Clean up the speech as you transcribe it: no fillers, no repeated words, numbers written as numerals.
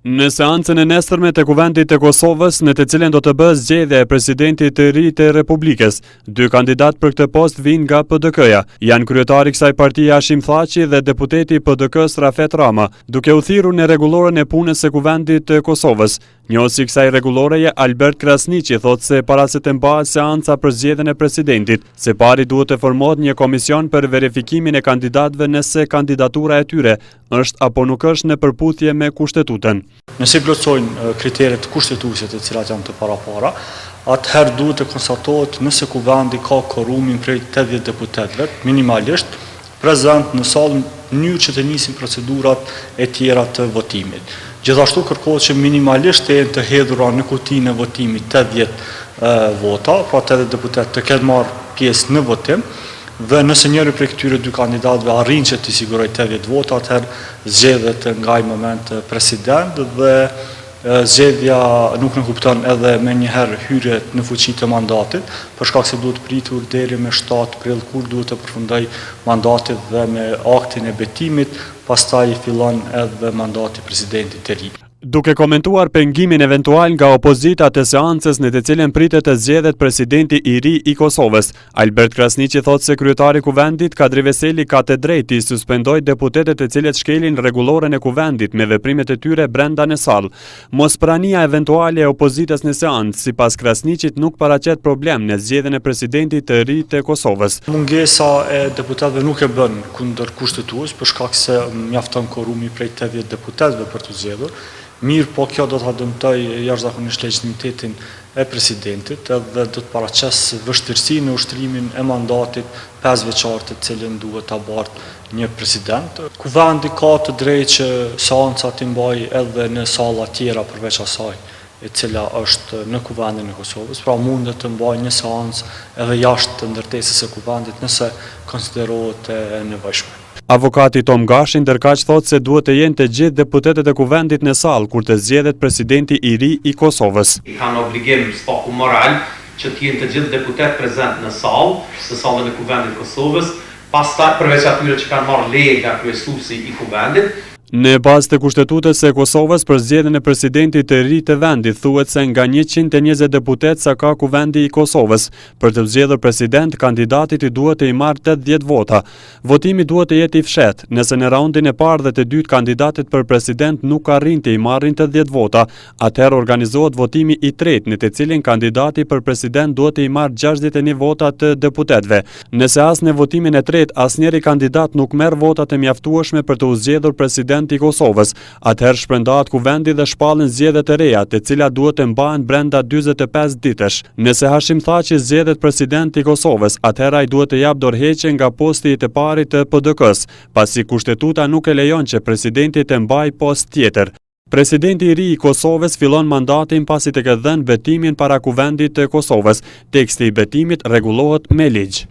Në seancën e nesërme të Kuvendit të Kosovës, në të cilën do të bëhet zgjedhja e presidentit të ri të Republikës, dy kandidat për këtë post vijnë nga PDK-ja. Janë kryetari i kësaj partie Hashim Thaçi dhe deputeti i PDK-s Rafet Rama, duke u thirrur në rregulloren e punës së Kuvendit të Kosovës. Njohësi i kësaj rregulloreje Albert Krasniqi thotë se para se të mbahet seanca për zgjedhjen e presidentit, së pari duhet të formohet një komision për verifikimin e kandidatëve nëse kandidatura e tyre është apo nuk është në përputhje me Kushtetutën. Nëse plotësojnë kriteret kushtetuese të cilat janë të parapara, atëherë duhet të konstatohet nëse Kuvendi ka korumin prej 80 deputetëve, minimalisht prezent në sallë në mënyrë që të nisin procedurat e tjera të votimit. Gjithashtu kërkohet që minimalisht të jenë të hedhura në kutinë e votimit 80 vota, pra 80 deputet të ketë marrë pjesë në votim, dhe nëse njëri prej këtyre dy kandidatëve arrin që të sigurojë 80 vota, atëherë zgjedhet nga ai moment president dhe zgjedhja nuk në kupton edhe me njëherë hyrje në fuqi të mandatit, për shkak se duhet pritur deri me 7 prill kur duhet të përfundojë mandatit dhe me aktin e betimit, pastaj fillon edhe mandati i presidentit të ri. Duke komentuar pengimin eventual nga opozita të seancës në të cilën pritet të zgjedhet presidenti i ri i Kosovës, Albert Krasniqi thotë se kryetari i Kuvendit Kadri Veseli ka të drejtë të suspendojë deputetët të cilët shkelin rregulloren e Kuvendit me veprimet e tyre brenda në sallë. Mosprania eventuale e opozitës në seancë, sipas Krasniqit, nuk paraqet problem në zgjedhjen e presidentit të ri të Kosovës. Mungesa e deputetëve nuk e bën kundër kushtetues për shkak se mjafton korumi prej 80 deputetëve për të zgjedhur. Mirë, po kjo do të dëmtoj jashtëzakonisht legitimitetin e presidentit edhe do të paraqes vështirësi në ushtrimin e mandatit 5 vjeçar të cilën duhet ta bartë një president. Kuvendi ka të drejtë që seanca të mbajë edhe në salla tjera përveç asaj e cila është në Kuvendin e Kosovës, pra mundet të mbajë një seancë edhe jashtë të ndërtesës së Kuvendit nëse konsiderohet e nevojshme. Avokati Tom Gashi ndërkaq thotë se duhet të jenë të gjithë deputetët e Kuvendit në sallë kur të zgjedhet presidenti i ri i Kosovës. Kanë obligim spaku moral që të jenë të gjithë deputet prezent në sallë, në sallën e Kuvendit të Kosovës, pastaj përveç atyre që kanë marrë leje nga kryesuesi i Kuvendit. Në bazë të Kushtetutës së Kosovës për zgjedhjen e presidentit të ri të vendit thuhet se nga 120 deputet sa ka Kuvendi i Kosovës. Për të zgjedhur president, kandidatit i duhet të i marrë 80 vota. Votimi duhet të jetë i fshehtë. Nëse në raundin e parë dhe të dytë kandidatit për president nuk arrin të i marrin 80 vota, atëherë organizohet votimi i tretë në të cilin kandidati për president duhet të i marrë 61 vota të deputetëve. Nëse as në votimin e tretë asnjëri kandidat nuk merr votat e mjaftueshme për të u zgjedhur president i Kosovës, atëherë shpërndahet Kuvendi dhe shpallen zgjedhje të reja, të cilat duhet të mbahen brenda 45 ditësh. Nëse Hashim Thaçi zgjedhet president i Kosovës, atëherë ai duhet të jap dorëheqje nga posti i të parit të PDK-s, pasi kushtetuta nuk e lejon që presidenti të mbajë post tjetër. Presidenti i ri i Kosovës fillon mandatin pasi të ketë dhënë betimin para Kuvendit të Kosovës. Teksti i betimit rregullohet me ligj.